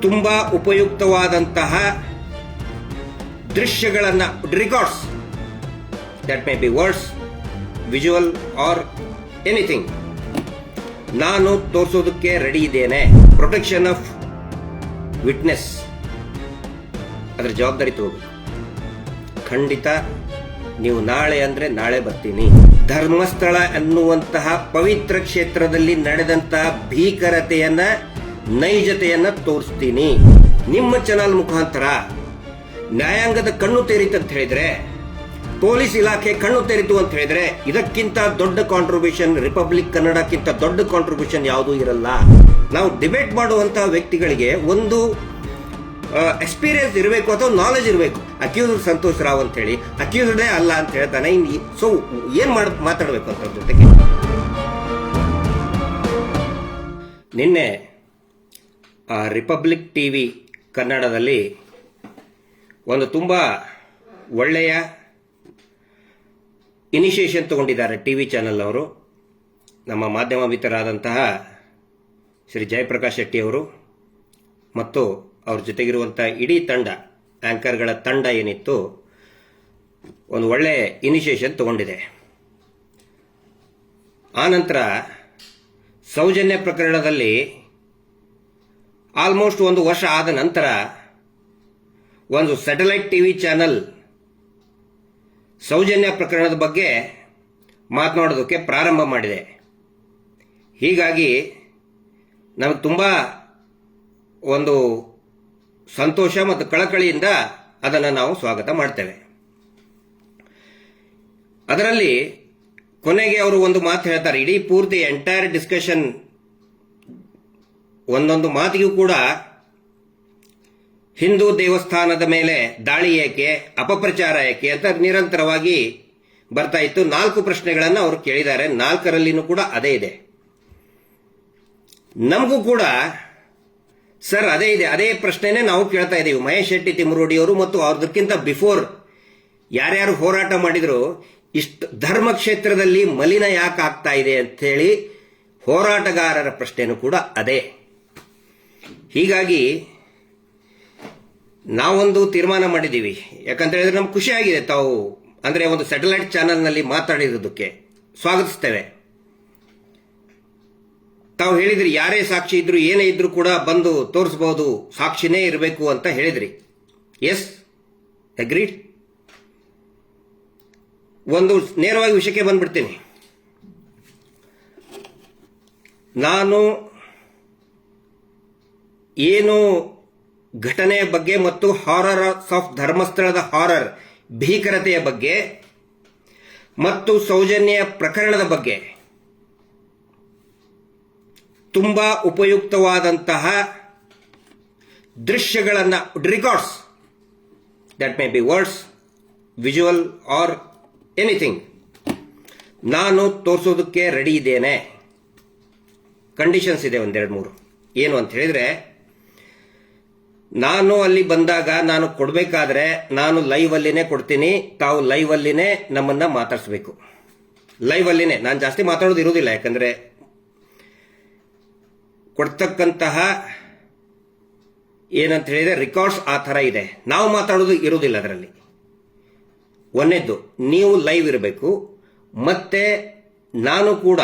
ತುಂಬಾ ಉಪಯುಕ್ತವಾದಂತಹ ದೃಶ್ಯಗಳನ್ನು records that may be words visual or anything ನಾನು ತೋರಿಸೋದಕ್ಕೆ ರೆಡಿ ಇದ್ದೇನೆ. ಪ್ರೊಟೆಕ್ಷನ್ ಆಫ್ ವಿಟ್ನೆಸ್ ಅದರ ಜವಾಬ್ದಾರಿ ತಗೋಬೇಕು. ಖಂಡಿತ ನೀವು ನಾಳೆ ಅಂದ್ರೆ ನಾಳೆ ಬರ್ತೀನಿ. ಧರ್ಮಸ್ಥಳ ಅನ್ನುವಂತಹ ಪವಿತ್ರ ಕ್ಷೇತ್ರದಲ್ಲಿ ನಡೆದಂತಹ ಭೀಕರತೆಯನ್ನ ನೈಜತೆಯನ್ನ ತೋರಿಸ್ತೀನಿ. ನಿಮ್ಮ ಚಾನಲ್ ಮುಖಾಂತರ ನ್ಯಾಯಾಂಗದ ಕಣ್ಣು ತೆರೀತು ಅಂತ ಹೇಳಿದ್ರೆ, ಪೊಲೀಸ್ ಇಲಾಖೆ ಕಣ್ಣು ತೆರೀತು ಅಂತ ಹೇಳಿದ್ರೆ, ಇದಕ್ಕಿಂತ ದೊಡ್ಡ ಕಾಂಟ್ರಿಬ್ಯೂಷನ್ ರಿಪಬ್ಲಿಕ್ ಕನ್ನಡಕ್ಕಿಂತ ದೊಡ್ಡ ಕಾಂಟ್ರಿಬ್ಯೂಷನ್ ಯಾವುದೂ ಇರಲ್ಲ. ನಾವು ಡಿಬೇಟ್ ಮಾಡುವಂತಹ ವ್ಯಕ್ತಿಗಳಿಗೆ ಒಂದು ಎಕ್ಸ್ಪೀರಿಯನ್ಸ್ ಇರಬೇಕು ಅಥವಾ ನಾಲೆಜ್ ಇರಬೇಕು. ಅಕ್ಯೂಸರ್ ಸಂತೋಷ್ ರಾವ್ ಅಂತ ಹೇಳಿ ಅಕ್ಯೂಸರ್ಡೇ ಅಲ್ಲ ಅಂತ ಹೇಳ್ತಾನೆ. ಸೊ ಏನ್ ಮಾತಾಡಬೇಕು ಅಂತ ಜೊತೆಗೆ ನಿನ್ನೆ ರಿಪಬ್ಲಿಕ್ ಟಿವಿ ಕನ್ನಡದಲ್ಲಿ ಒಂದು ತುಂಬಾ ಒಳ್ಳೆಯ ಇನಿಷಿಯೇಷನ್ ತಗೊಂಡಿದ್ದಾರೆ ಟಿವಿ ಚಾನೆಲ್ ಅವರು. ನಮ್ಮ ಮಾಧ್ಯಮ ಮಿತ್ರರಾದಂತಹ ಶ್ರೀ ಜಯಪ್ರಕಾಶ್ ಶೆಟ್ಟಿ ಅವರು ಮತ್ತು ಅವ್ರ ಜೊತೆಗಿರುವಂತಹ ಇಡೀ ತಂಡ, ಆಂಕರ್ಗಳ ತಂಡ ಏನಿತ್ತು, ಒಂದು ಒಳ್ಳೆ ಇನಿಷಿಯೇಷನ್ ತಗೊಂಡಿದೆ. ಆನಂತರ ಸೌಜನ್ಯ ಪ್ರಕರಣದಲ್ಲಿ ಆಲ್ಮೋಸ್ಟ್ ಒಂದು ವರ್ಷ ಆದ ನಂತರ ಒಂದು ಸ್ಯಾಟಲೈಟ್ ಟಿವಿ ಚಾನೆಲ್ ಸೌಜನ್ಯ ಪ್ರಕರಣದ ಬಗ್ಗೆ ಮಾತನಾಡೋದಕ್ಕೆ ಪ್ರಾರಂಭ ಮಾಡಿದೆ. ಹೀಗಾಗಿ ನಮಗೆ ತುಂಬಾ ಒಂದು ಸಂತೋಷ ಮತ್ತು ಕಳಕಳಿಯಿಂದ ಅದನ್ನು ನಾವು ಸ್ವಾಗತ ಮಾಡ್ತೇವೆ. ಅದರಲ್ಲಿ ಕೊನೆಗೆ ಅವರು ಒಂದು ಮಾತು ಹೇಳ್ತಾರೆ. ಇಡೀ ಪೂರ್ತಿ ಎಂಟೈರ್ ಡಿಸ್ಕಷನ್ ಒಂದೊಂದು ಮಾತಿಗೂ ಕೂಡ ಹಿಂದೂ ದೇವಸ್ಥಾನದ ಮೇಲೆ ದಾಳಿ ಏಕೆ, ಅಪಪ್ರಚಾರ ಏಕೆ ಅಂತ ನಿರಂತರವಾಗಿ ಬರ್ತಾ ಇತ್ತು. 4 ಪ್ರಶ್ನೆಗಳನ್ನು ಅವರು ಕೇಳಿದ್ದಾರೆ. 4ರಲ್ಲಿನೂ ಕೂಡ ಅದೇ ಇದೆ. ನಮಗೂ ಕೂಡ ಸರ್ ಅದೇ ಇದೆ, ಅದೇ ಪ್ರಶ್ನೆನೇ ನಾವು ಕೇಳ್ತಾ ಇದ್ದೀವಿ. ಮಹೇಶ್ ಶೆಟ್ಟಿ ತಿಮ್ಮರೋಡಿ ಅವರು ಮತ್ತು ಅದಕ್ಕಿಂತ ಬಿಫೋರ್ ಯಾರ್ಯಾರು ಹೋರಾಟ ಮಾಡಿದ್ರು, ಇಷ್ಟು ಧರ್ಮಕ್ಷೇತ್ರದಲ್ಲಿ ಮಲಿನ ಯಾಕೆ ಆಗ್ತಾ ಇದೆ ಅಂತ ಹೇಳಿ ಹೋರಾಟಗಾರರ ಪ್ರಶ್ನೆನೂ ಕೂಡ ಅದೇ. ಹೀಗಾಗಿ ನಾವೊಂದು ತೀರ್ಮಾನ ಮಾಡಿದ್ದೀವಿ. ಯಾಕಂತ ಹೇಳಿದ್ರೆ ನಮ್ಗೆ ಖುಷಿ ಆಗಿದೆ. ತಾವು ಅಂದ್ರೆ ಒಂದು ಸ್ಯಾಟಲೈಟ್ ಚಾನೆಲ್ನಲ್ಲಿ ಮಾತಾಡಿರೋದಕ್ಕೆ ಸ್ವಾಗತಿಸ್ತೇವೆ. ತಾವು ಹೇಳಿದ್ರಿ ಯಾರೇ ಸಾಕ್ಷಿ ಇದ್ರು ಏನೇ ಇದ್ರು ಕೂಡ ಬಂದು ತೋರಿಸಬಹುದು, ಸಾಕ್ಷಿನೇ ಇರಬೇಕು ಅಂತ ಹೇಳಿದ್ರಿ. Yes, agreed. ಒಂದು ನೇರವಾಗಿ ವಿಷಯಕ್ಕೆ ಬಂದ್ಬಿಡ್ತೀನಿ. ನಾನು ಏನು ಘಟನೆಯ ಬಗ್ಗೆ ಮತ್ತು ಹಾರರ್ ಆಫ್ ಧರ್ಮಸ್ಥಳದ ಹಾರರ್ ಭೀಕರತೆಯ ಬಗ್ಗೆ ಮತ್ತು ಸೌಜನ್ಯ ಪ್ರಕರಣದ ಬಗ್ಗೆ ತುಂಬಾ ಉಪಯುಕ್ತವಾದಂತಹ ದೃಶ್ಯಗಳನ್ನು records that may be words visual or anything ನಾನು ತೋರಿಸೋದಕ್ಕೆ ರೆಡಿ ಇದ್ದೇನೆ. ಕಂಡೀಷನ್ಸ್ ಇದೆ 1-2-3. ಏನು ಅಂತ ಹೇಳಿದ್ರೆ, ನಾನು ಅಲ್ಲಿ ಬಂದಾಗ ನಾನು ಕೊಡಬೇಕಾದ್ರೆ ನಾನು ಲೈವ್ ಅಲ್ಲಿನೇ ಕೊಡ್ತೀನಿ. ತಾವು ಲೈವ್ ಅಲ್ಲಿನೇ ನಮ್ಮನ್ನ ಮಾತಾಡಿಸಬೇಕು. ಲೈವ್ ಅಲ್ಲಿನೇ. ನಾನು ಜಾಸ್ತಿ ಮಾತಾಡೋದು ಇರುವುದಿಲ್ಲ. ಯಾಕಂದ್ರೆ ಕೊಡ್ತಕ್ಕಂತಹ ಏನಂತ ಹೇಳಿದ್ರೆ ರೆಕಾರ್ಡ್ಸ್ ಆ ಥರ ಇದೆ. ನಾವು ಮಾತಾಡೋದು ಇರುವುದಿಲ್ಲ ಅದರಲ್ಲಿ. ಒಂದನೇದ್ದು, ನೀವು ಲೈವ್ ಇರಬೇಕು. ಮತ್ತೆ ನಾನು ಕೂಡ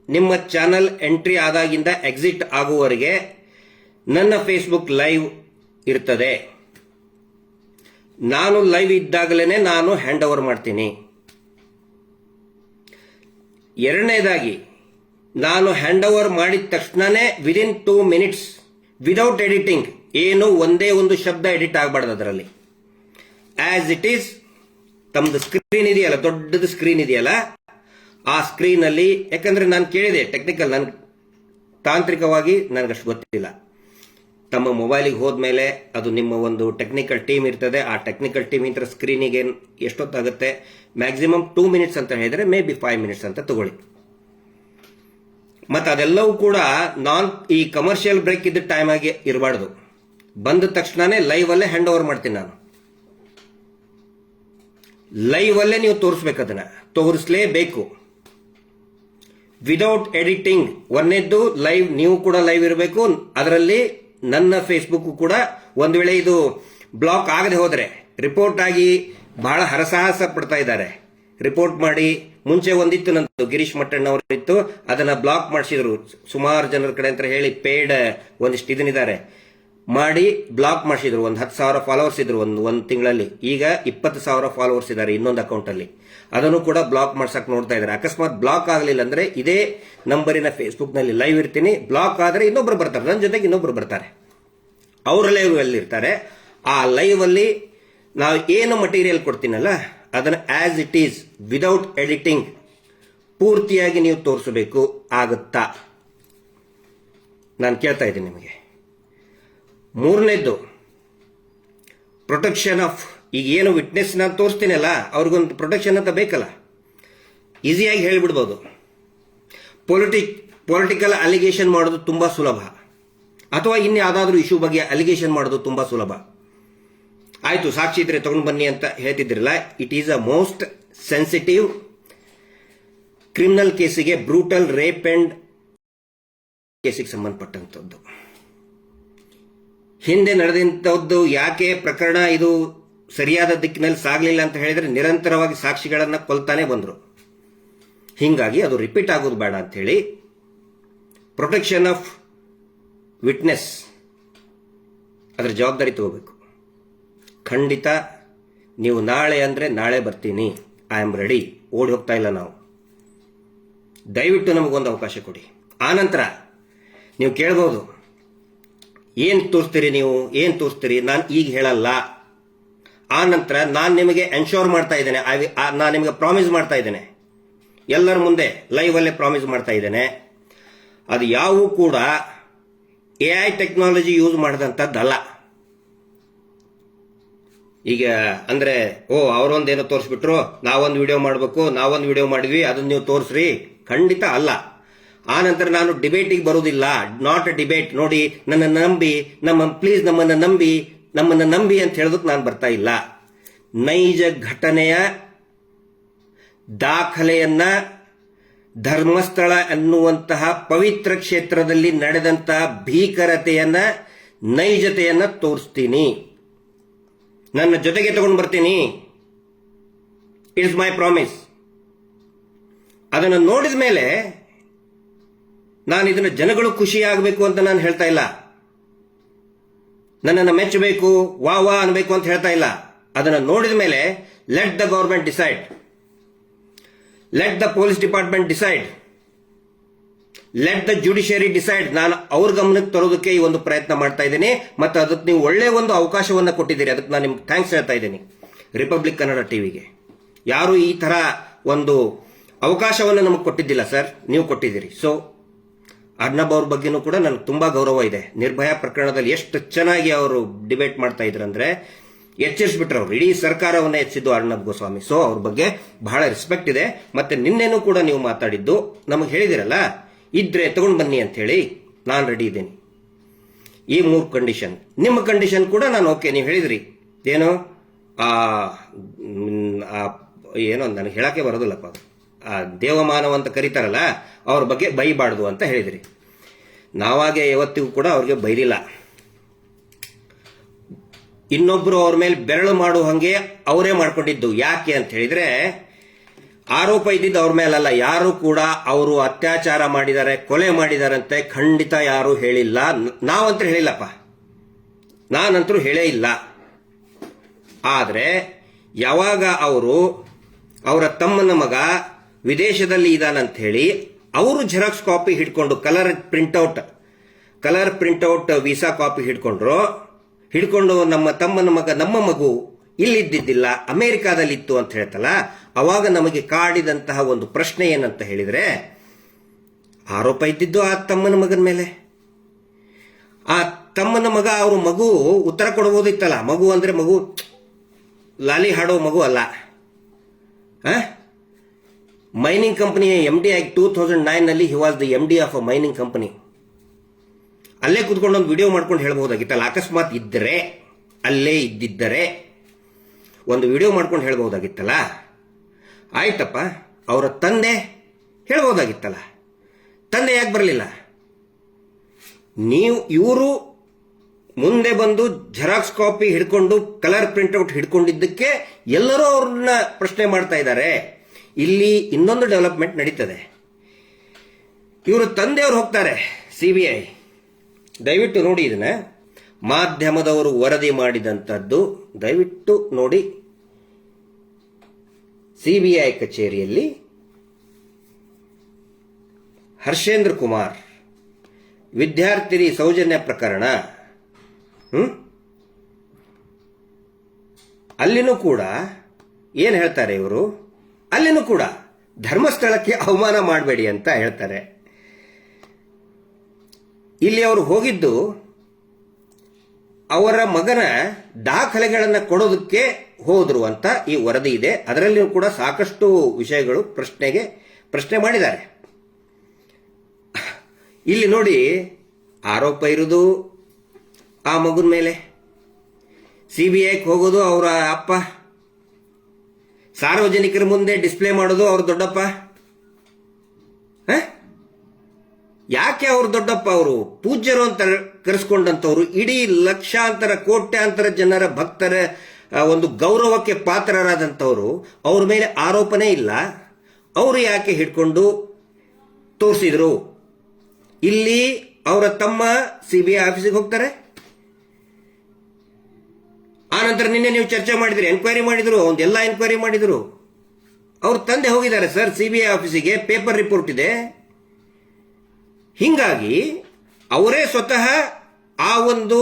ನಿಮ್ಮ ಚಾನಲ್ ಎಂಟ್ರಿ ಆದಾಗಿಂದ ಎಕ್ಸಿಟ್ ಆಗುವವರೆಗೆ ನನ್ನ ಫೇಸ್ಬುಕ್ ಲೈವ್ ಇರ್ತದೆ. ನಾನು ಲೈವ್ ಇದ್ದಾಗಲೇ ನಾನು ಹ್ಯಾಂಡ್ ಓವರ್ ಮಾಡ್ತೀನಿ. ಎರಡನೇದಾಗಿ, ನಾನು ಹ್ಯಾಂಡ್ ಓವರ್ ಮಾಡಿದ ತಕ್ಷಣನೇ ವಿದಿನ್ 2 minutes ವಿದೌಟ್ ಎಡಿಟಿಂಗ್, ಏನು ಒಂದೇ ಒಂದು ಶಬ್ದ ಎಡಿಟ್ ಆಗಬಾರ್ದು ಅದರಲ್ಲಿ. ಆಸ್ ಇಟ್ ಈಸ್ ತಮ್ಮದು ಸ್ಕ್ರೀನ್ ಇದೆಯಲ್ಲ, ದೊಡ್ಡದು ಸ್ಕ್ರೀನ್ ಇದೆಯಲ್ಲ, ಆ ಸ್ಕ್ರೀನ್ ಅಲ್ಲಿ, ಯಾಕಂದ್ರೆ ನಾನು ಕೇಳಿದೆ ಟೆಕ್ನಿಕಲ್, ನನ್ ತಾಂತ್ರಿಕವಾಗಿ ನನಗಷ್ಟು ಗೊತ್ತಿಲ್ಲ. ತಮ್ಮ ಮೊಬೈಲಿಗೆ ಹೋದ್ಮೇಲೆ ಅದು ನಿಮ್ಮ ಒಂದು ಟೆಕ್ನಿಕಲ್ ಟೀಮ್ ಇರ್ತದೆ. ಆ ಟೆಕ್ನಿಕಲ್ ಟೀಮ್ ಇಂದ ಸ್ಕ್ರೀನಿಗೆ ಎಷ್ಟೊತ್ತಾಗುತ್ತೆ, ಮ್ಯಾಕ್ಸಿಮಮ್ 2 minutes ಅಂತ ಹೇಳಿದ್ರೆ ಮೇ ಬಿ 5 minutes ಅಂತ ತಗೊಳ್ಳಿ. ಮತ್ತೆ ಅದೆಲ್ಲವೂ ಕೂಡ ಈ ಕಮರ್ಷಿಯಲ್ ಬ್ರೇಕ್ ಇದ್ದ ಟೈಮ್ ಆಗಿ ಇರಬಾರ್ದು. ಬಂದ ತಕ್ಷಣನೇ ಲೈವ್ ಅಲ್ಲೇ ಹ್ಯಾಂಡ್ ಓವರ್ ಮಾಡ್ತೀನಿ ನಾನು. ಲೈವ್ ಅಲ್ಲೇ ನೀವು ತೋರಿಸ್ಬೇಕು, ಅದನ್ನ ತೋರಿಸಲೇಬೇಕು ವಿದೌಟ್ ಎಡಿಟಿಂಗ್. ಒಂದನೇದ್ದು ಲೈವ್, ನೀವು ಕೂಡ ಲೈವ್ ಇರಬೇಕು. ಅದರಲ್ಲಿ ನನ್ನ ಫೇಸ್ಬುಕ್ ಕೂಡ ಒಂದು ವೇಳೆ ಇದು ಬ್ಲಾಕ್ ಆಗದೆ ಹೋದರೆ ರಿಪೋರ್ಟ್ ಆಗಿ ಬಹಳ ಹರಸಾಹಸ ಪಡ್ತಾ ಇದ್ದಾರೆ. ರಿಪೋರ್ಟ್ ಮಾಡಿ ಮುಂಚೆ ಒಂದಿತ್ತು ನಂದು ಗಿರೀಶ್ ಮಟ್ಟಣ್ಣ ಅವರಿತ್ತು, ಅದನ್ನ ಬ್ಲಾಕ್ ಮಾಡಿಸಿದ್ರು ಸುಮಾರು ಜನರ ಕಡೆ ಅಂತ ಹೇಳಿ ಪೇಡ್ ಒಂದಿಷ್ಟು ಇದನ್ನಿದ್ದಾರೆ ಮಾಡಿ ಬ್ಲಾಕ್ ಮಾಡಿಸಿದ್ರು. ಒಂದು 10,000 ಫಾಲೋವರ್ಸ್ ಇದ್ರು ಒಂದು ತಿಂಗಳಲ್ಲಿ. ಈಗ 20,000 ಫಾಲೋವರ್ಸ್ ಇದ್ದಾರೆ ಇನ್ನೊಂದು ಅಕೌಂಟ್ ಅಲ್ಲಿ. ಅದನ್ನು ಕೂಡ ಬ್ಲಾಕ್ ಮಾಡ್ಸಕ್ ನೋಡ್ತಾ ಇದ್ದಾರೆ. ಅಕಸ್ಮಾತ್ ಬ್ಲಾಕ್ ಆಗಲಿಲ್ಲ ಅಂದ್ರೆ ಇದೇ ನಂಬರಿನ ಫೇಸ್ಬುಕ್ ನಲ್ಲಿ ಲೈವ್ ಇರ್ತೀನಿ. ಬ್ಲಾಕ್ ಆದ್ರೆ ಇನ್ನೊಬ್ರು ಬರ್ತಾರೆ, ನನ್ನ ಜೊತೆಗೆ ಇನ್ನೊಬ್ರು ಬರ್ತಾರೆ, ಅವರ ಲೈವ್ ಅಲ್ಲಿ ಇರ್ತಾರೆ. ಆ ಲೈವ್ ಅಲ್ಲಿ ನಾವು ಏನು ಮಟೀರಿಯಲ್ ಕೊಡ್ತೀನಲ್ಲ ಅದನ್ನ as it is without editing ಪೂರ್ತಿಯಾಗಿ ನೀವು ತೋರಿಸಬೇಕು. ಆಗುತ್ತಾ? ನಾನು ಕೇಳ್ತಾ ಇದ್ದೀನಿ ನಿಮಗೆ. ಮೂರನೇದ್ದು ಪ್ರೊಟೆಕ್ಷನ್ ಆಫ್, ಈಗ ಏನು ವಿಟ್ನೆಸ್ ನಾನು ತೋರಿಸ್ತೀನಲ್ಲ ಅವ್ರಿಗೊಂದು ಪ್ರೊಟೆಕ್ಷನ್ ಅಂತ ಬೇಕಲ್ಲ. ಈಸಿಯಾಗಿ ಹೇಳಿಬಿಡ್ಬೋದು. ಪೊಲಿಟಿಕಲ್ ಅಲಿಗೇಷನ್ ಮಾಡೋದು ತುಂಬಾ ಸುಲಭ, ಅಥವಾ ಇನ್ಯಾವುದಾದ್ರೂ ಇಶ್ಯೂ ಬಗ್ಗೆ ಅಲಿಗೇಷನ್ ಮಾಡೋದು ತುಂಬಾ ಸುಲಭ. ಆಯ್ತು, ಸಾಕ್ಷಿ ಇದ್ರೆ ತಗೊಂಡು ಬನ್ನಿ ಅಂತ ಹೇಳ್ತಿದ್ರಲ್ಲ, it is a most sensitive criminal ಕೇಸಿಗೆ, ಬ್ರೂಟಲ್ ರೇಪ್ ಅಂಡ್ ಕೇಸಿಗೆ ಸಂಬಂಧಪಟ್ಟಂತದ್ದು. ಹಿಂದೆ ನಡೆದಂತದ್ದು ಯಾಕೆ ಪ್ರಕರಣ ಇದು ಸರಿಯಾದ ದಿಕ್ಕಿನಲ್ಲಿ ಸಾಗಲಿಲ್ಲ ಅಂತ ಹೇಳಿದ್ರೆ ನಿರಂತರವಾಗಿ ಸಾಕ್ಷಿಗಳನ್ನ ಕೊಲ್ತಾನೆ ಬಂದ್ರು. ಹಿಂಗಾಗಿ ಅದು ರಿಪೀಟ್ ಆಗೋದು ಬೇಡ ಅಂತ ಹೇಳಿ ಪ್ರೊಟೆಕ್ಷನ್ ಆಫ್ ವಿಟ್ನೆಸ್ ಅದರ ಜವಾಬ್ದಾರಿ ತಗೋಬೇಕು. ಖಂಡಿತ ನೀವು ನಾಳೆ ಅಂದ್ರೆ ನಾಳೆ ಬರ್ತೀನಿ, ಐ ಆಮ್ ರೆಡಿ, ಓಡಿ ಹೋಗ್ತಾ ಇಲ್ಲ ನಾವು. ದಯವಿಟ್ಟು ನಮಗೊಂದು ಅವಕಾಶ ಕೊಡಿ. ಆನಂತರ ನೀವು ಕೇಳಬಹುದು, ಏನ್ ತೋರಿಸ್ತೀರಿ ನೀವು, ಏನ್ ತೋರಿಸ್ತೀರಿ? ನಾನು ಈಗ ಹೇಳಲ್ಲ. ಆ ನಂತರ ನಾನು ನಿಮಗೆ ಎನ್ಶೋರ್ ಮಾಡ್ತಾ ಇದ್ದೇನೆ, ನಾನು ನಿಮಗೆ ಪ್ರಾಮಿಸ್ ಮಾಡ್ತಾ ಇದ್ದೇನೆ, ಎಲ್ಲರ ಮುಂದೆ ಲೈವ್ ಅಲ್ಲೇ ಪ್ರಾಮಿಸ್ ಮಾಡ್ತಾ ಇದ್ದೇನೆ, ಅದು ಯಾವೂ ಕೂಡ AI ಟೆಕ್ನಾಲಜಿ ಯೂಸ್ ಮಾಡಿದಂಥದ್ದಲ್ಲ. ಈಗ ಅಂದ್ರೆ ಅವರೊಂದೇನೋ ತೋರಿಸ್ಬಿಟ್ರು, ನಾವೊಂದು ವಿಡಿಯೋ ಮಾಡಬೇಕು, ನಾವೊಂದು ವಿಡಿಯೋ ಮಾಡಿದ್ವಿ, ಅದನ್ನ ನೀವು ತೋರಿಸ್ರಿ, ಖಂಡಿತ ಅಲ್ಲ. ಆ ನಂತರ ನಾನು ಡಿಬೇಟಿಗೆ ಬರುವುದಿಲ್ಲ. Not a debate. ನೋಡಿ, ನನ್ನ ನಂಬಿ, ಪ್ಲೀಸ್ ನಮ್ಮನ್ನ ನಂಬಿ ಅಂತ ಹೇಳೋದಕ್ಕೆ ನಾನು ಬರ್ತಾ ಇಲ್ಲ. ನೈಜ ಘಟನೆಯ ದಾಖಲೆಯನ್ನ ಧರ್ಮಸ್ಥಳ ಅನ್ನುವಂತಹ ಪವಿತ್ರ ಕ್ಷೇತ್ರದಲ್ಲಿ ನಡೆದಂತಹ ಭೀಕರತೆಯನ್ನ, ನೈಜತೆಯನ್ನ ತೋರಿಸ್ತೀನಿ, ನನ್ನ ಜೊತೆಗೆ ತಗೊಂಡು ಬರ್ತೀನಿ. It's my promise. ಅದನ್ನು ನೋಡಿದ ಮೇಲೆ ನಾನು ಇದನ್ನ ಜನಗಳು ಖುಷಿಯಾಗಬೇಕು ಅಂತ ನಾನು ಹೇಳ್ತಾ ಇಲ್ಲ, ನನ್ನನ್ನು ಮೆಚ್ಚಬೇಕು, ವಾ ಅನ್ಬೇಕು ಅಂತ ಹೇಳ್ತಾ ಇಲ್ಲ. ಅದನ್ನು ನೋಡಿದ ಮೇಲೆ let the government decide, let the police department decide, let the judiciary decide. ನಾನು ಅವ್ರ ಗಮನಕ್ಕೆ ತರೋದಕ್ಕೆ ಈ ಒಂದು ಪ್ರಯತ್ನ ಮಾಡ್ತಾ ಇದ್ದೀನಿ. ಮತ್ತು ಅದಕ್ಕೆ ನೀವು ಒಳ್ಳೆ ಒಂದು ಅವಕಾಶವನ್ನು ಕೊಟ್ಟಿದ್ದೀರಿ, ಅದಕ್ಕೆ ನಾನು ನಿಮ್ಗೆ ಥ್ಯಾಂಕ್ಸ್ ಹೇಳ್ತಾ ಇದ್ದೀನಿ. ರಿಪಬ್ಲಿಕ್ ಕನ್ನಡ ಟಿವಿಗೆ ಯಾರು ಈ ತರ ಒಂದು ಅವಕಾಶವನ್ನು ನಮಗೆ ಕೊಟ್ಟಿದ್ದಿಲ್ಲ ಸರ್, ನೀವು ಕೊಟ್ಟಿದ್ದೀರಿ. ಸೊ ಅರ್ನಬ್ ಅವ್ರ ಬಗ್ಗೆನೂ ಕೂಡ ನನಗೆ ತುಂಬಾ ಗೌರವ ಇದೆ. ನಿರ್ಭಯ ಪ್ರಕರಣದಲ್ಲಿ ಎಷ್ಟು ಚೆನ್ನಾಗಿ ಅವರು ಡಿಬೇಟ್ ಮಾಡ್ತಾ ಇದ್ರಂದ್ರೆ ಎಚ್ಚರಿಸ್ಬಿಟ್ರು ಅವರು, ಇಡೀ ಸರ್ಕಾರವನ್ನ ಎಚ್ಚರಿದ್ದು ಅರ್ನಬ್ ಗೋಸ್ವಾಮಿ. ಸೊ ಅವ್ರ ಬಗ್ಗೆ ಬಹಳ ರೆಸ್ಪೆಕ್ಟ್ ಇದೆ. ಮತ್ತೆ ನಿನ್ನೆನೂ ಕೂಡ ನೀವು ಮಾತಾಡಿದ್ದು ನಮಗೆ ಹೇಳಿದಿರಲ್ಲ, ಇದ್ರೆ ತಗೊಂಡು ಬನ್ನಿ ಅಂತ ಹೇಳಿ, ನಾನು ರೆಡಿ ಇದ್ದೀನಿ. ಈ 3 ಕಂಡೀಷನ್. ನಿಮ್ಮ ಕಂಡೀಷನ್ ಕೂಡ ನಾನು ಓಕೆ. ನೀವು ಹೇಳಿದ್ರಿ ಏನೋ ಏನೋ ನನಗೆ ಹೇಳಕ್ಕೆ ಬರೋದಿಲ್ಲಪ್ಪ, ದೇವಮಾನವ ಅಂತ ಕರೀತಾರಲ್ಲ, ಅವ್ರ ಬಗ್ಗೆ ಬೈಬಾರ್ದು ಅಂತ ಹೇಳಿದ್ರಿ. ನಾವಾಗೆ ಯಾವತ್ತಿಗೂ ಕೂಡ ಅವ್ರಿಗೆ ಬೈಲಿಲ್ಲ. ಇನ್ನೊಬ್ರು ಅವ್ರ ಮೇಲೆ ಬೆರಳು ಮಾಡುವ ಹಂಗೆ ಅವರೇ ಮಾಡ್ಕೊಂಡಿದ್ದು. ಯಾಕೆ ಅಂತ ಹೇಳಿದ್ರೆ ಆರೋಪ ಇದ್ದಿದ್ದು ಅವ್ರ ಮೇಲಲ್ಲ. ಯಾರು ಕೂಡ ಅವರು ಅತ್ಯಾಚಾರ ಮಾಡಿದ್ದಾರೆ, ಕೊಲೆ ಮಾಡಿದಾರಂತೆ ಖಂಡಿತ ಯಾರು ಹೇಳಿಲ್ಲ. ನಾವಂತೂ ಹೇಳಿಲ್ಲಪ್ಪ, ನಾನಂತರೂ ಹೇಳೇ ಇಲ್ಲ. ಆದ್ರೆ ಯಾವಾಗ ಅವರು ಅವರ ತಮ್ಮನ ಮಗ ವಿದೇಶದಲ್ಲಿ ಇದಾನಂತ ಹೇಳಿ ಅವರು ಜೆರಾಕ್ಸ್ ಕಾಪಿ ಹಿಡ್ಕೊಂಡು ಕಲರ್ ಪ್ರಿಂಟ್ಔಟ್ ವೀಸಾ ಕಾಪಿ ಹಿಡ್ಕೊಂಡು ನಮ್ಮ ತಮ್ಮನ ಮಗ, ನಮ್ಮ ಮಗು ಇಲ್ಲಿದ್ದಿದ್ದಿಲ್ಲ, ಅಮೆರಿಕಾದಲ್ಲಿತ್ತು ಅಂತ ಹೇಳ್ತಲ್ಲ, ಅವಾಗ ನಮಗೆ ಕಾಡಿದಂತಹ ಒಂದು ಪ್ರಶ್ನೆ ಏನಂತ ಹೇಳಿದ್ರೆ, ಆರೋಪ ಇದ್ದಿದ್ದು ಆ ತಮ್ಮನ ಮಗನ ಮೇಲೆ. ಆ ತಮ್ಮನ ಮಗ, ಅವ್ರ ಮಗು ಉತ್ತರ ಕೊಡಬಹುದಿತ್ತಲ್ಲ. ಮಗು ಅಂದ್ರೆ ಮಗು ಲಾಲಿ ಹಾಡೋ ಮಗು ಅಲ್ಲ. ಮೈನಿಂಗ್ ಕಂಪನಿ MD ಆಗಿ 2009 ನಲ್ಲಿ he was the MD of a mining company. ಅಲ್ಲೇ ಕೂತ್ಕೊಂಡು ಒಂದು ವಿಡಿಯೋ ಮಾಡ್ಕೊಂಡು ಹೇಳ್ಬಹುದಾಗಿತ್ತಲ್ಲ. ಅಕಸ್ಮಾತ್ ಇದ್ದರೆ, ಅಲ್ಲೇ ಇದ್ದಿದ್ದರೆ ಒಂದು ವಿಡಿಯೋ ಮಾಡ್ಕೊಂಡು ಹೇಳ್ಬಹುದಾಗಿತ್ತಲ್ಲ. ಆಯ್ತಪ್ಪ, ಅವರ ತಂದೆ ಹೇಳ್ಬಹುದಾಗಿತ್ತಲ್ಲ. ತಂದೆ ಯಾಕೆ ಬರಲಿಲ್ಲ? ಇವರು ಮುಂದೆ ಬಂದು ಜೆರಾಕ್ಸ್ ಕಾಪಿ ಹಿಡ್ಕೊಂಡು ಕಲರ್ ಪ್ರಿಂಟ್ಔಟ್ ಹಿಡ್ಕೊಂಡಿದ್ದಕ್ಕೆ ಎಲ್ಲರೂ ಅವ್ರನ್ನ ಪ್ರಶ್ನೆ ಮಾಡ್ತಾ ಇದ್ದಾರೆ. ಇಲ್ಲಿ ಇನ್ನೊಂದು ಡೆವಲಪ್ಮೆಂಟ್ ನಡೀತದೆ. ಇವರು ತಂದೆಯವರು ಹೋಗ್ತಾರೆ ಸಿಬಿಐ. ದಯವಿಟ್ಟು ನೋಡಿ, ಇದನ್ನ ಮಾಧ್ಯಮದವರು ವರದಿ ಮಾಡಿದಂಥದ್ದು. ದಯವಿಟ್ಟು ನೋಡಿ, ಸಿಬಿಐ ಕಚೇರಿಯಲ್ಲಿ ಹರ್ಷೇಂದ್ರ ಕುಮಾರ್ ವಿದ್ಯಾರ್ಥಿನಿ ಸೌಜನ್ಯ ಪ್ರಕರಣ, ಅಲ್ಲಿನೂ ಕೂಡ ಏನ್ ಹೇಳ್ತಾರೆ ಇವರು, ಅಲ್ಲಿನೂ ಕೂಡ ಧರ್ಮಸ್ಥಳಕ್ಕೆ ಅವಮಾನ ಮಾಡಬೇಡಿ ಅಂತ ಹೇಳ್ತಾರೆ. ಇಲ್ಲಿ ಅವರು ಹೋಗಿದ್ದು ಅವರ ಮಗನ ದಾಖಲೆಗಳನ್ನು ಕೊಡೋದಕ್ಕೆ ಹೋದ್ರು ಅಂತ ಈ ವರದಿ ಇದೆ. ಅದರಲ್ಲಿಯೂ ಕೂಡ ಸಾಕಷ್ಟು ವಿಷಯಗಳು ಪ್ರಶ್ನೆ ಮಾಡಿದ್ದಾರೆ. ಇಲ್ಲಿ ನೋಡಿ, ಆರೋಪ ಇರುವುದು ಆ ಮಗುನ ಮೇಲೆ, ಸಿಬಿಐಗೆ ಹೋಗೋದು ಅವರ ಅಪ್ಪ, ಸಾರ್ವಜನಿಕರ ಮುಂದೆ ಡಿಸ್ಪ್ಲೇ ಮಾಡೋದು ಅವ್ರ ದೊಡ್ಡಪ್ಪ. ಯಾಕೆ ಅವ್ರ ದೊಡ್ಡಪ್ಪ? ಅವರು ಪೂಜ್ಯರು ಅಂತ ಕರೆಸ್ಕೊಂಡಂತವ್ರು, ಇಡೀ ಲಕ್ಷಾಂತರ ಕೋಟ್ಯಾಂತರ ಜನರ ಭಕ್ತರ ಒಂದು ಗೌರವಕ್ಕೆ ಪಾತ್ರರಾದಂಥವ್ರು, ಅವ್ರ ಮೇಲೆ ಆರೋಪನೇ ಇಲ್ಲ. ಅವರು ಯಾಕೆ ಹಿಡ್ಕೊಂಡು ತೋರಿಸಿದ್ರು? ಇಲ್ಲಿ ಅವರ ತಮ್ಮ ಸಿಬಿಐ ಆಫೀಸಿಗೆ ಹೋಗ್ತಾರೆ. ಆನಂತರ ನಿನ್ನೆ ನೀವು ಚರ್ಚೆ ಮಾಡಿದ್ರಿ, ಎನ್ಕ್ವೈರಿ ಮಾಡಿದ್ರು, ಒಂದೆಲ್ಲ ಎನ್ಕ್ವೈರಿ ಮಾಡಿದ್ರು. ಅವ್ರ ತಂದೆ ಹೋಗಿದ್ದಾರೆ ಸರ್ ಸಿಬಿಐ ಆಫೀಸಿಗೆ, ಪೇಪರ್ ರಿಪೋರ್ಟ್ ಇದೆ. ಹಿಂಗಾಗಿ ಅವರೇ ಸ್ವತಃ ಆ ಒಂದು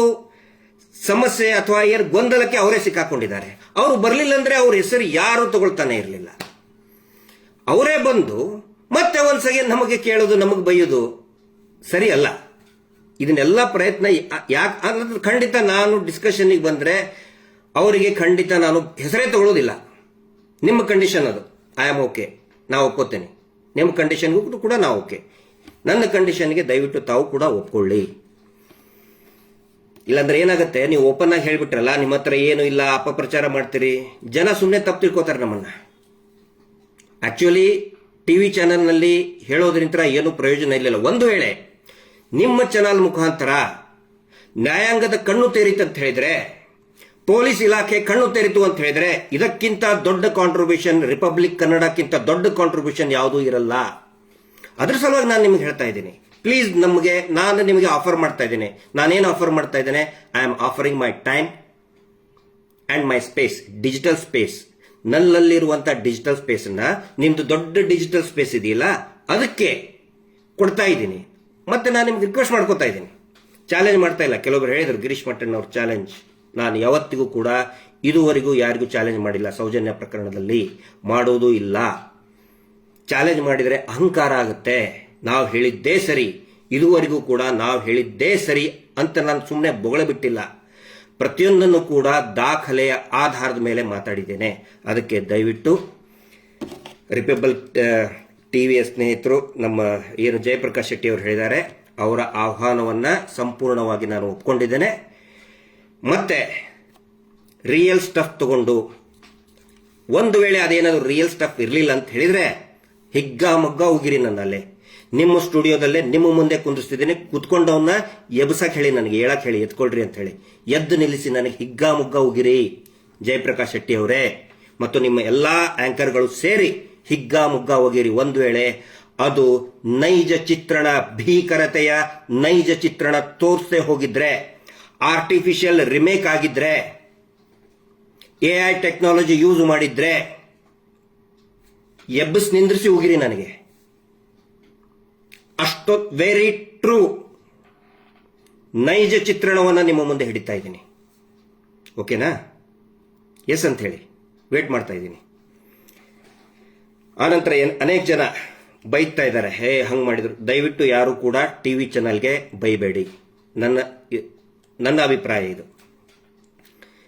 ಸಮಸ್ಯೆ ಅಥವಾ ಏನು ಗೊಂದಲಕ್ಕೆ ಅವರೇ ಸಿಕ್ಕಾಕೊಂಡಿದ್ದಾರೆ. ಅವರು ಬರಲಿಲ್ಲ ಅಂದ್ರೆ ಅವ್ರ ಹೆಸರು ಯಾರು ತಗೊಳ್ತಾನೆ ಇರಲಿಲ್ಲ. ಅವರೇ ಬಂದು ಮತ್ತೆ ಒಂದ್ಸಗೆ ನಮಗೆ ಕೇಳೋದು, ನಮಗೆ ಬೈಯೋದು ಸರಿ ಅಲ್ಲ. ಇದನ್ನೆಲ್ಲ ಪ್ರಯತ್ನ ಯಾಕೆ ಖಂಡಿತ ನಾನು ಡಿಸ್ಕಷನ್ಗೆ ಬಂದ್ರೆ ಅವರಿಗೆ ಖಂಡಿತ ನಾನು ಹೆಸರೇ ತಗೊಳ್ಳೋದಿಲ್ಲ. ನಿಮ್ಮ ಕಂಡೀಷನ್ ಅದು, ಐ ಆಮ್ ಓಕೆ, ನಾವು ಒಪ್ಕೋತೇನೆ. ನಿಮ್ಮ ಕಂಡೀಷನ್ಗೂ ಕೂಡ ನಾವು ಓಕೆ. ನನ್ನ ಕಂಡೀಷನ್ಗೆ ದಯವಿಟ್ಟು ತಾವು ಕೂಡ ಒಪ್ಕೊಳ್ಳಿ. ಇಲ್ಲಾಂದ್ರೆ ಏನಾಗುತ್ತೆ, ನೀವು ಓಪನ್ ಆಗಿ ಹೇಳ್ಬಿಟ್ರಲ್ಲ ನಿಮ್ಮ ಹತ್ರ ಏನು ಇಲ್ಲ, ಅಪಪ್ರಚಾರ ಮಾಡ್ತೀರಿ, ಜನ ಸುಮ್ಮನೆ ತಪ್ಪು ತಿಳ್ಕೊತಾರೆ ನಮ್ಮನ್ನ. ಆಕ್ಚುಲಿ ಟಿವಿ ಚಾನೆಲ್ನಲ್ಲಿ ಹೇಳೋದ್ರಿಂದ ಏನು ಪ್ರಯೋಜನ ಇರಲಿಲ್ಲ. ಒಂದು ವೇಳೆ ನಿಮ್ಮ ಚಾನಲ್ ಮುಖಾಂತರ ನ್ಯಾಯಾಂಗದ ಕಣ್ಣು ತೆರೀತು ಅಂತ ಹೇಳಿದ್ರೆ, ಪೊಲೀಸ್ ಇಲಾಖೆ ಕಣ್ಣು ತೆರೀತು ಅಂತ ಹೇಳಿದ್ರೆ, ಇದಕ್ಕಿಂತ ದೊಡ್ಡ ಕಾಂಟ್ರಿಬ್ಯೂಷನ್ ರಿಪಬ್ಲಿಕ್ ಕನ್ನಡಕ್ಕಿಂತ ದೊಡ್ಡ ಕಾಂಟ್ರಿಬ್ಯೂಷನ್ ಯಾವುದೂ ಇರಲ್ಲ. ಅದ್ರ ಸಲುವಾಗಿ ನಾನು ನಿಮ್ಗೆ ಹೇಳ್ತಾ ಇದ್ದೀನಿ, ಪ್ಲೀಸ್ ನಾನು ನಿಮಗೆ ಆಫರ್ ಮಾಡ್ತಾ ಇದ್ದೇನೆ. ನಾನೇನು ಆಫರ್ ಮಾಡ್ತಾ ಇದ್ದೇನೆ? I am offering my time and my space, digital space. ನನ್ನಲ್ಲಿರುವಂತಹ ಡಿಜಿಟಲ್ ಸ್ಪೇಸ್ ಅನ್ನ ನಿಮ್ದು ದೊಡ್ಡ ಡಿಜಿಟಲ್ ಸ್ಪೇಸ್ ಇದೆಯಲ್ಲ ಅದಕ್ಕೆ ಕೊಡ್ತಾ ಇದ್ದೀನಿ. ಮತ್ತೆ ನಾನು ನಿಮ್ಗೆ ರಿಕ್ವೆಸ್ಟ್ ಮಾಡ್ಕೋತಾ ಇದ್ದೀನಿ, ಚಾಲೆಂಜ್ ಮಾಡ್ತಾ ಇಲ್ಲ. ಕೆಲವೊಬ್ರು ಹೇಳಿದ್ರು ಗಿರೀಶ್ ಮಟ್ಟಣ್ಣ ಅವ್ರ ಚಾಲೆಂಜ್. ನಾನು ಯಾವತ್ತಿಗೂ ಕೂಡ ಇದುವರೆಗೂ ಯಾರಿಗೂ ಚಾಲೆಂಜ್ ಮಾಡಿಲ್ಲ, ಸೌಜನ್ಯ ಪ್ರಕರಣದಲ್ಲಿ ಮಾಡೋದು ಇಲ್ಲ. ಚಾಲೆಂಜ್ ಮಾಡಿದರೆ ಅಹಂಕಾರ ಆಗುತ್ತೆ. ನಾವು ಹೇಳಿದ್ದೇ ಸರಿ, ಇದುವರೆಗೂ ಕೂಡ ನಾವು ಹೇಳಿದ್ದೇ ಸರಿ ಅಂತ ನಾನು ಸುಮ್ಮನೆ ಬೊಗಳೆ ಬಿಟ್ಟಿಲ್ಲ. ಪ್ರತಿಯೊಂದನ್ನು ಕೂಡ ದಾಖಲೆಯ ಆಧಾರದ ಮೇಲೆ ಮಾತಾಡಿದ್ದೇನೆ. ಅದಕ್ಕೆ ದಯವಿಟ್ಟು ರಿಪಬ್ಲಿಕ್ ಟಿವಿಯ ಸ್ನೇಹಿತರು, ನಮ್ಮ ಏನು ಜಯಪ್ರಕಾಶ್ ಶೆಟ್ಟಿ ಅವರು ಹೇಳಿದ್ದಾರೆ, ಅವರ ಆಹ್ವಾನವನ್ನ ಸಂಪೂರ್ಣವಾಗಿ ನಾನು ಒಪ್ಕೊಂಡಿದ್ದೇನೆ. ಮತ್ತೆ ರಿಯಲ್ ಸ್ಟಫ್ ತಗೊಂಡು, ಒಂದು ವೇಳೆ ಅದೇನಾದ್ರು ರಿಯಲ್ ಸ್ಟಫ್ ಇರಲಿಲ್ಲ ಅಂತ ಹೇಳಿದ್ರೆ ಹಿಗ್ಗಾಮಗ್ಗ ಹೋಗಿರಿ. ನನ್ನಲ್ಲೇ ನಿಮ್ಮ ಸ್ಟುಡಿಯೋದಲ್ಲೇ ನಿಮ್ಮ ಮುಂದೆ ಕುಂದಿಸ್ತಿದ್ದೀನಿ. ಕುತ್ಕೊಂಡವನ್ನ ಎಬ್ಸಕ್ ಹೇಳಿ, ನನಗೆ ಹೇಳಕ್ ಹೇಳಿ, ಎತ್ಕೊಳ್ರಿ ಅಂತ ಹೇಳಿ ಎದ್ದು ನಿಲ್ಲಿಸಿ ನನಗೆ ಹಿಗ್ಗಾಮುಗ್ಗ ಹೋಗಿರಿ ಜಯಪ್ರಕಾಶ್ ಶೆಟ್ಟಿ ಅವರೇ, ಮತ್ತು ನಿಮ್ಮ ಎಲ್ಲಾ ಆಂಕರ್ಗಳು ಸೇರಿ ಹಿಗ್ಗಾಮುಗ್ಗ ಹೋಗಿರಿ. ಒಂದು ವೇಳೆ ಅದು ನೈಜ ಚಿತ್ರಣ, ಭೀಕರತೆಯ ನೈಜ ಚಿತ್ರಣ ತೋರಿಸದೆ ಹೋಗಿದ್ರೆ, ಆರ್ಟಿಫಿಷಿಯಲ್ ರಿಮೇಕ್ ಆಗಿದ್ರೆ, ಎಐ ಟೆಕ್ನಾಲಜಿ ಯೂಸ್ ಮಾಡಿದ್ರೆ ಎಬ್ಬಿಸ್ ನಿಂದ್ರಿಸಿ ಹೋಗಿರಿ ನನಗೆ. ಅಷ್ಟು ವೆರಿ ಟ್ರೂ ನೈಜ ಚಿತ್ರಣವನ್ನು ನಿಮ್ಮ ಮುಂದೆ ಹಿಡಿತಾ ಇದ್ದೀನಿ. ಓಕೆನಾ? ಎಸ್ ಅಂತ ಹೇಳಿ ವೇಟ್ ಮಾಡ್ತಾ ಇದ್ದೀನಿ. ಆನಂತರ ಅನೇಕ ಜನ ಬೈತಾ ಇದ್ದಾರೆ, ಹೇ ಹಂಗ್ ಮಾಡಿದ್ರು. ದಯವಿಟ್ಟು ಯಾರು ಕೂಡ ಟಿವಿ ಚಾನಲ್ಗೆ ಬೈಬೇಡಿ. ನನ್ನ ಅಭಿಪ್ರಾಯ ಇದು.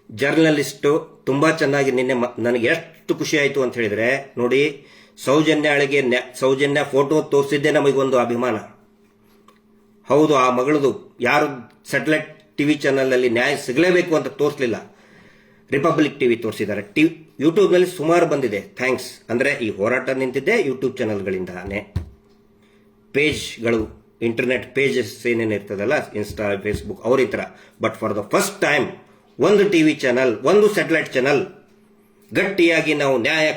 ಜರ್ನಲಿಸ್ಟು ತುಂಬಾ ಚೆನ್ನಾಗಿ ನಿನ್ನೆ ನನಗೆ ಎಷ್ಟು ಖುಷಿ ಆಯಿತು ಅಂತ ಹೇಳಿದ್ರೆ, ನೋಡಿ, ಸೌಜನ್ಯ ಫೋಟೋ ತೋರಿಸಿದ್ದೆ ನಮಗೊಂದು ಅಭಿಮಾನ. ಹೌದು, ಆ ಮಗಳದು ಯಾರು ಸ್ಯಾಟಲೈಟ್ ಟಿವಿ ಚಾನಲ್ ಅಲ್ಲಿ ನ್ಯಾಯ ಸಿಗಲೇಬೇಕು ಅಂತ ತೋರಿಸಲಿಲ್ಲ, ರಿಪಬ್ಲಿಕ್ ಟಿವಿ ತೋರಿಸಿದ್ದಾರೆ. ಯೂಟ್ಯೂಬ್ ನಲ್ಲಿ ಸುಮಾರು ಬಂದಿದೆ. ಥ್ಯಾಂಕ್ಸ್. ಅಂದ್ರೆ ಈ ಹೋರಾಟ ನಿಂತಿದ್ದೆ ಯೂಟ್ಯೂಬ್ ಚಾನಲ್ಗಳಿಂದಾನೆ, ಪೇಜ್ಗಳು ಇಂಟರ್ನೆಟ್ ಪೇಜಸ್ ಏನೇನಿರ್ತದಲ್ಲ, ಇನ್ಸ್ಟಾ, ಫೇಸ್ಬುಕ್, ಅವ್ರ ಈ ತರ. But for the first time ಒಂದು ಟಿವಿ ಚಾನಲ್, ಒಂದು ಸ್ಯಾಟಲೈಟ್ ಚಾನಲ್ ಗಟ್ಟಿಯಾಗಿ ನಾವು ನ್ಯಾಯ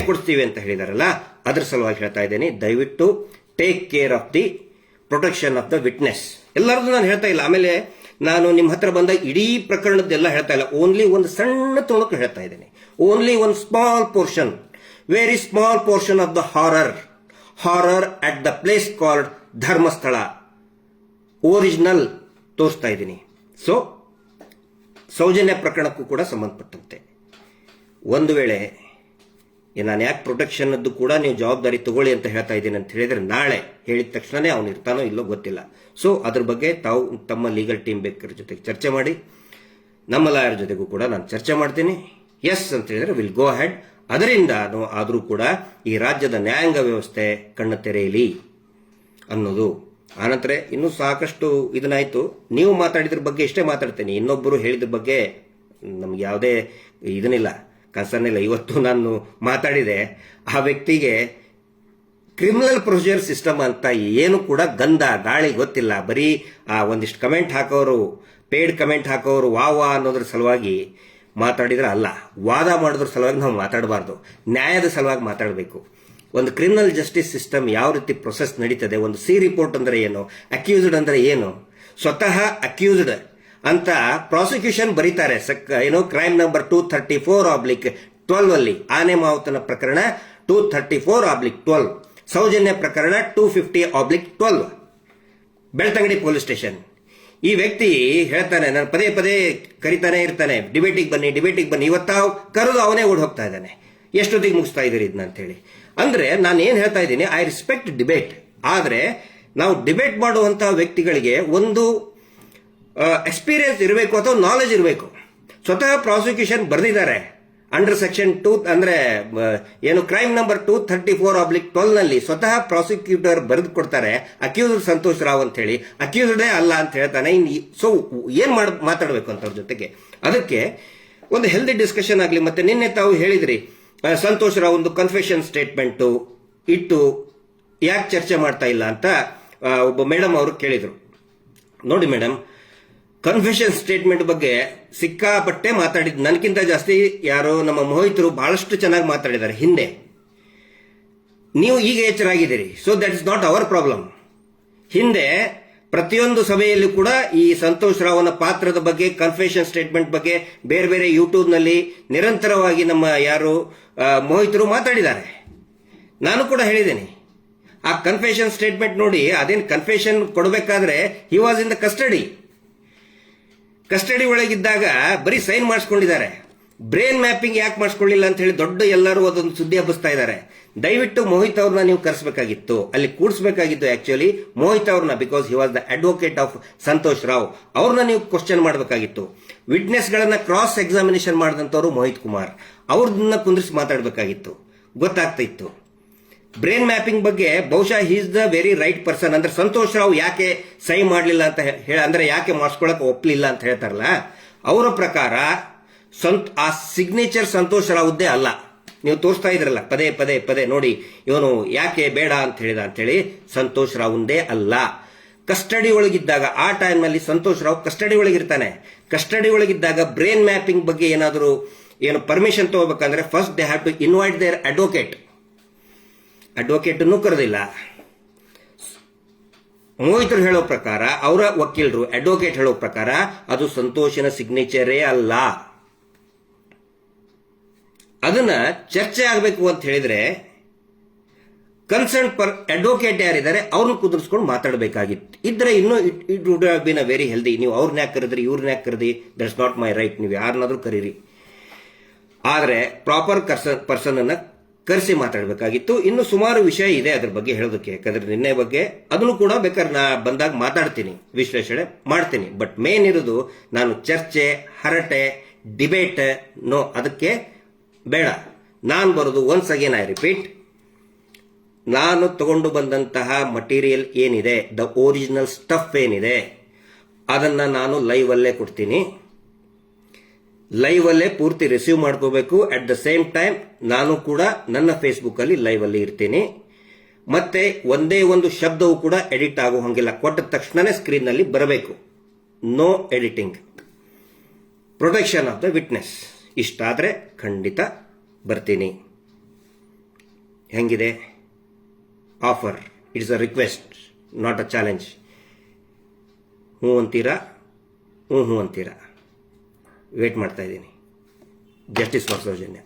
ಕೊಡ್ತೀವಿ ಅಂತ ಹೇಳಿದಾರಲ್ಲ, ಅದ್ರ ಸಲುವಾಗಿ ಹೇಳ್ತಾ ಇದ್ದೇನೆ, ದಯವಿಟ್ಟು take care of the protection of the witness. ಎಲ್ಲರದ್ದು ನಾನು ಹೇಳ್ತಾ ಇಲ್ಲ. ಆಮೇಲೆ ನಾನು ನಿಮ್ಮ ಹತ್ರ ಬಂದ ಇಡೀ ಪ್ರಕರಣದ್ದೆಲ್ಲ ಹೇಳ್ತಾ ಇಲ್ಲ, ಓನ್ಲಿ ಒಂದು ಸಣ್ಣ ತುಣುಕು ಹೇಳ್ತಾ ಇದ್ದೇನೆ. ಓನ್ಲಿ ಒಂದು small portion, very small portion of the horror at the place called Dharmasthala original ತೋರಿಸ್ತಾ ಇದ್ದೀನಿ. ಸೊ ಸೌಜನ್ಯ ಪ್ರಕರಣಕ್ಕೂ ಕೂಡ ಸಂಬಂಧಪಟ್ಟಂತೆ ಒಂದು ವೇಳೆ ನಾನು ಯಾಕೆ ಪ್ರೊಟೆಕ್ಷನ್ ಅದ್ದು ಕೂಡ ನೀವು ಜವಾಬ್ದಾರಿ ತಗೊಳ್ಳಿ ಅಂತ ಹೇಳ್ತಾ ಇದ್ದೀನಿ ಅಂತ ಹೇಳಿದ್ರೆ, ನಾಳೆ ಹೇಳಿದ ತಕ್ಷಣನೇ ಅವನು ಇರ್ತಾನೋ ಇಲ್ಲೋ ಗೊತ್ತಿಲ್ಲ. ಸೊ ಅದ್ರ ಬಗ್ಗೆ ತಾವು ತಮ್ಮ ಲೀಗಲ್ ಟೀಮ್ ಬೇಕರ ಜೊತೆಗೆ ಚರ್ಚೆ ಮಾಡಿ, ನಮ್ಮ ಲಾಯರ್ ಜೊತೆಗೂ ಕೂಡ ನಾನು ಚರ್ಚೆ ಮಾಡ್ತೀನಿ. ಎಸ್ ಅಂತ ಹೇಳಿದ್ರೆ ವಿಲ್ ಗೋ ಅಹೆಡ್. ಅದರಿಂದ ಆದರೂ ಕೂಡ ಈ ರಾಜ್ಯದ ನ್ಯಾಯಾಂಗ ವ್ಯವಸ್ಥೆ ಕಣ್ಣು ತೆರೆಯಲಿ ಅನ್ನೋದು. ಆನಂತರ ಇನ್ನೂ ಸಾಕಷ್ಟು ಇದನ್ನಾಯ್ತು. ನೀವು ಮಾತಾಡಿದ್ರ ಬಗ್ಗೆ ಇಷ್ಟೇ ಮಾತಾಡ್ತೇನೆ, ಇನ್ನೊಬ್ಬರು ಹೇಳಿದ್ರ ಬಗ್ಗೆ ನಮ್ಗೆ ಯಾವುದೇ ಇದನ್ನಿಲ್ಲ, ಕನ್ಸರ್ನ್ ಇಲ್ಲ. ಇವತ್ತು ನಾನು ಮಾತಾಡಿದೆ, ಆ ವ್ಯಕ್ತಿಗೆ ಕ್ರಿಮಿನಲ್ ಪ್ರೊಸೀಜರ್ ಸಿಸ್ಟಮ್ ಅಂತ ಏನು ಕೂಡ ಗಂಧ ಗಾಳಿ ಗೊತ್ತಿಲ್ಲ. ಬರೀ ಆ ಒಂದಿಷ್ಟು ಕಮೆಂಟ್ ಹಾಕೋರು, ಪೇಡ್ ಕಮೆಂಟ್ ಹಾಕೋರು ವಾ ಅನ್ನೋದ್ರ ಸಲುವಾಗಿ ಮಾತಾಡಿದ್ರೆ ಅಲ್ಲ, ವಾದ ಮಾಡೋದ್ರ ಸಲುವಾಗಿ ನಾವು ಮಾತಾಡಬಾರ್ದು, ನ್ಯಾಯದ ಸಲುವಾಗಿ ಮಾತಾಡಬೇಕು. ಒಂದು ಕ್ರಿಮಿನಲ್ ಜಸ್ಟಿಸ್ ಸಿಸ್ಟಮ್ ಯಾವ ರೀತಿ ಪ್ರೊಸೆಸ್ ನಡೀತದೆ, ಒಂದು ಸಿ ರಿಪೋರ್ಟ್ ಅಂದ್ರೆ ಏನು, ಅಕ್ಯೂಸ್ಡ್ ಅಂದ್ರೆ ಏನು, ಸ್ವತಃ ಅಕ್ಯೂಸ್ಡ್ ಅಂತ ಪ್ರಾಸಿಕ್ಯೂಷನ್ ಬರೀತಾರೆ. ಕ್ರೈಮ್ ನಂಬರ್ 234/12 ಅಲ್ಲಿ ಆನೆ ಮಾವುತನ ಪ್ರಕರಣ 234/12, ಸೌಜನ್ಯ ಪ್ರಕರಣ 250/12, ಬೆಳ್ತಂಗಡಿ ಪೊಲೀಸ್ ಸ್ಟೇಷನ್. ಈ ವ್ಯಕ್ತಿ ಹೇಳ್ತಾನೆ, ನಾನು ಪದೇ ಪದೇ ಕರಿತಾನೆ ಇರ್ತಾನೆ, ಡಿಬೇಟಿಗೆ ಬನ್ನಿ. ಇವತ್ತಾವ್ ಕರೆದು ಅವನೇ ಓಡ್ ಹೋಗ್ತಾ ಇದ್ದಾನೆ, ಎಷ್ಟೊತ್ತಿಗೆ ಮುಗಿಸ್ತಾ ಇದ್ದೀರಿ ಇದನ್ನ ಅಂತ ಹೇಳಿ. ಅಂದ್ರೆ ನಾನು ಏನ್ ಹೇಳ್ತಾ ಇದ್ದೀನಿ, ಐ ರೆಸ್ಪೆಕ್ಟ್ ಡಿಬೇಟ್. ಆದ್ರೆ ನಾವು ಡಿಬೇಟ್ ಮಾಡುವಂತಹ ವ್ಯಕ್ತಿಗಳಿಗೆ ಒಂದು ಎಕ್ಸ್ಪೀರಿಯನ್ಸ್ ಇರಬೇಕು ಅಥವಾ ನಾಲೆಜ್ ಇರಬೇಕು. ಸ್ವತಃ ಪ್ರಾಸಿಕ್ಯೂಷನ್ ಬರೆದಿದ್ದಾರೆ ಅಂಡರ್ ಸೆಕ್ಷನ್ 2 ಅಂದ್ರೆ ಕ್ರೈಮ್ ನಂಬರ್ 234/12 ನಲ್ಲಿ ಸ್ವತಃ ಪ್ರಾಸಿಕ್ಯೂಟರ್ ಬರೆದು ಕೊಡ್ತಾರೆ, ಅಕ್ಯೂಸ್ಡ್ ಸಂತೋಷ್ ರಾವ್ ಅಂತ ಹೇಳಿ, ಅಕ್ಯೂಸ್ಡೇ ಅಲ್ಲ ಅಂತ ಹೇಳ್ತಾನೆ. ಸೊ ಏನ್ ಮಾತಾಡಬೇಕು ಅಂತ ಅವ್ರ ಜೊತೆಗೆ, ಅದಕ್ಕೆ ಒಂದು ಹೆಲ್ದಿ ಡಿಸ್ಕಷನ್ ಆಗಲಿ. ಮತ್ತೆ ನಿನ್ನೆ ತಾವು ಹೇಳಿದ್ರಿ ಸಂತೋಷ್ ರಾವ್ ಒಂದು ಕನ್ಫೆಷನ್ ಸ್ಟೇಟ್ಮೆಂಟ್ ಇಟ್ಟು ಯಾಕೆ ಚರ್ಚೆ ಮಾಡ್ತಾ ಇಲ್ಲ ಅಂತ ಒಬ್ಬ ಮೇಡಮ್ ಅವರು ಕೇಳಿದ್ರು. ನೋಡಿ ಮೇಡಮ್, ಕನ್ಫೆಷನ್ ಸ್ಟೇಟ್ಮೆಂಟ್ ಬಗ್ಗೆ ಸಿಕ್ಕಾಪಟ್ಟೆ ಮಾತಾಡಿದ್, ನನಗಿಂತ ಜಾಸ್ತಿ ಯಾರೋ ನಮ್ಮ ಮೋಹಿತರು ಬಹಳಷ್ಟು ಚೆನ್ನಾಗಿ ಮಾತಾಡಿದ್ದಾರೆ ಹಿಂದೆ. ನೀವು ಈಗ ಎಚ್ಚರಾಗಿದ್ದೀರಿ, so that is not our problem. ಹಿಂದೆ ಪ್ರತಿಯೊಂದು ಸಭೆಯಲ್ಲಿ ಕೂಡ ಈ ಸಂತೋಷ್ ರಾವ್ನ ಪಾತ್ರದ ಬಗ್ಗೆ, ಕನ್ಫೆಷನ್ ಸ್ಟೇಟ್ಮೆಂಟ್ ಬಗ್ಗೆ ಬೇರೆ ಬೇರೆ ಯೂಟ್ಯೂಬ್ ನಲ್ಲಿ ನಿರಂತರವಾಗಿ ನಮ್ಮ ಯಾರು ಮೋಹಿತರು ಮಾತಾಡಿದ್ದಾರೆ. ನಾನು ಕೂಡ ಹೇಳಿದ್ದೇನೆ, ಆ ಕನ್ಫೆಷನ್ ಸ್ಟೇಟ್ಮೆಂಟ್ ನೋಡಿ, ಅದೇನು ಕನ್ಫೆಷನ್ ಕೊಡಬೇಕಾದ್ರೆ he was in the custody ಒಳಗಿದ್ದಾಗ ಬರೀ ಸೈನ್ ಮಾಡಿಸ್ಕೊಂಡಿದ್ದಾರೆ. ಬ್ರೈನ್ ಮ್ಯಾಪಿಂಗ್ ಯಾಕೆ ಮಾಡಿಸ್ಕೊಳ್ಳಿಲ್ಲ ಅಂತ ಹೇಳಿ ದೊಡ್ಡ ಎಲ್ಲರೂ ಅದೊಂದು ಸುದ್ದಿ ಹಬ್ಬಿಸ್ತಾ ಇದ್ದಾರೆ. ದಯವಿಟ್ಟು ಮೋಹಿತ್ ಅವ್ರನ್ನ ನೀವು ಕರೆಸಬೇಕಾಗಿತ್ತು, ಅಲ್ಲಿ ಕೂಡಿಸಬೇಕಾಗಿತ್ತು ಆಕ್ಚುಲಿ ಮೋಹಿತ್ ಅವ್ರನ್ನ, because he was the advocate of Santosh Rao. ಅವ್ರನ್ನ ನೀವು ಕ್ವಶನ್ ಮಾಡಬೇಕಾಗಿತ್ತು. ವಿಟ್ನೆಸ್ ಗಳನ್ನ ಕ್ರಾಸ್ ಎಕ್ಸಾಮಿನೇಷನ್ ಮಾಡಿದಂತವ್ರು ಮೋಹಿತ್ ಕುಮಾರ್, ಅವ್ರನ್ನ ಕುಂದಿರಿಸಿ ಮಾತಾಡಬೇಕಾಗಿತ್ತು, ಗೊತ್ತಾಗ್ತಾ ಇತ್ತು. ಬ್ರೈನ್ ಮ್ಯಾಪಿಂಗ್ ಬಗ್ಗೆ ಬಹುಶಃ he is the very right person. ಅಂದ್ರೆ ಸಂತೋಷ್ ರಾವ್ ಯಾಕೆ ಸಹಿ ಮಾಡಲಿಲ್ಲ ಅಂತ ಅಂದ್ರೆ ಯಾಕೆ ಮಾಡಿಸ್ಕೊಳಕ್ ಒಪ್ಪಲಿಲ್ಲ ಅಂತ ಹೇಳ್ತಾರಲ್ಲ, ಅವರ ಪ್ರಕಾರ ಆ ಸಿಗ್ನೇಚರ್ ಸಂತೋಷ್ ರಾವ್ದೇ ಅಲ್ಲ. ನೀವು ತೋರಿಸ್ತಾ ಇದ್ರಲ್ಲ ಪದೇ ಪದೇ ಪದೇ ನೋಡಿ, ಇವನು ಯಾಕೆ ಬೇಡ ಅಂತ ಹೇಳಿದ ಅಂತ ಹೇಳಿ, ಸಂತೋಷ್ ರಾವ್ದೇ ಅಲ್ಲ. ಕಸ್ಟಡಿ ಒಳಗಿದ್ದಾಗ, ಆ ಟೈಮ್ ನಲ್ಲಿ ಸಂತೋಷ್ ರಾವ್ ಕಸ್ಟಡಿ ಒಳಗಿರ್ತಾನೆ. ಕಸ್ಟಡಿ ಒಳಗಿದ್ದಾಗ ಬ್ರೈನ್ ಮ್ಯಾಪಿಂಗ್ ಬಗ್ಗೆ ಏನಾದರೂ ಪರ್ಮಿಷನ್ ತಗೋಬೇಕಂದ್ರೆ first they have to invite their advocate ಕರೆದಿಲ್ಲ. ಮೋಹಿತರು ಹೇಳೋ ಪ್ರಕಾರ, ಅವರ ವಕೀಲರು ಅಡ್ವೊಕೇಟ್ ಹೇಳೋ ಪ್ರಕಾರ ಅದು ಸಂತೋಷನ ಸಿಗ್ನೇಚರೇ ಅಲ್ಲ. ಅದನ್ನ ಚರ್ಚೆ ಆಗಬೇಕು ಅಂತ ಹೇಳಿದ್ರೆ ಕನ್ಸರ್ನ್ ಅಡ್ವೊಕೇಟ್ ಯಾರಿದ್ದಾರೆ ಅವ್ರನ್ನ ಕುದುರಿಸ್ಕೊಂಡು ಮಾತಾಡಬೇಕಾಗಿತ್ತು. ಇದ್ರೆ ಇನ್ನೂ it would have been a very healthy. ನೀವು ಅವ್ರನ್ನ ಯಾಕೆ ಕರೆದ್ರಿ, ಇವ್ರನ್ನ ಯಾಕೆ ಕರೆದಿ, ದಟ್ಸ್ ನಾಟ್ ಮೈ ರೈಟ್. ನೀವು ಯಾರನ್ನಾದ್ರೂ ಕರೀರಿ, ಆದ್ರೆ ಪ್ರಾಪರ್ ಪರ್ಸನ್ ಅನ್ನ ಕರೆಸಿ ಮಾತಾಡಬೇಕಾಗಿತ್ತು. ಇನ್ನು ಸುಮಾರು ವಿಷಯ ಇದೆ ಅದ್ರ ಬಗ್ಗೆ ಹೇಳೋದಕ್ಕೆ, ಯಾಕಂದ್ರೆ ನಿನ್ನೆ ಬಗ್ಗೆ ಅದನ್ನು ಕೂಡ ಬೇಕಾದ್ರೆ ನಾ ಬಂದಾಗ ಮಾತಾಡ್ತೀನಿ, ವಿಶ್ಲೇಷಣೆ ಮಾಡ್ತೀನಿ. ಬಟ್ ಮೇನ್ ಇರೋದು ನಾನು ಚರ್ಚೆ, ಹರಟೆ, ಡಿಬೇಟ್ ಅದಕ್ಕೆ ಬೇಡ. ನಾನು ಬರೋದು ಒನ್ಸ್ ಅಗೇನ್ ಐ ರಿಪೀಟ್, ನಾನು ತಗೊಂಡು ಬಂದಂತಹ ಮಟೀರಿಯಲ್ ಏನಿದೆ, ದ ಒರಿಜಿನಲ್ ಸ್ಟಫ್ ಏನಿದೆ, ಅದನ್ನ ನಾನು ಲೈವ್ ಅಲ್ಲೇ ಕೊಡ್ತೀನಿ. ಲೈವ್ ಅಲ್ಲೇ ಪೂರ್ತಿ ರಿಸೀವ್ ಮಾಡ್ಕೋಬೇಕು. ಅಟ್ ದ ಸೇಮ್ ಟೈಮ್ ನಾನು ಕೂಡ ನನ್ನ ಫೇಸ್ಬುಕ್ ಅಲ್ಲಿ ಲೈವ್ ಅಲ್ಲಿ ಇರ್ತೀನಿ. ಮತ್ತೆ ಒಂದೇ ಒಂದು ಶಬ್ದವು ಕೂಡ ಎಡಿಟ್ ಆಗೋ ಹಂಗಿಲ್ಲ. ಕೊಟ್ಟ ತಕ್ಷಣನೇ ಸ್ಕ್ರೀನ್ನಲ್ಲಿ ಬರಬೇಕು. No editing. Protection of the witness. ಇಷ್ಟಾದರೆ ಖಂಡಿತ ಬರ್ತೀನಿ. ಹೆಂಗಿದೆ offer? It's a request, not a challenge. ಹ್ಞೂ ಅಂತೀರಾ? ಹ್ಞೂ ಅಂತೀರಾ? ವೇಟ್ ಮಾಡ್ತಾ ಇದ್ದೀನಿ. Justice for Soujanya.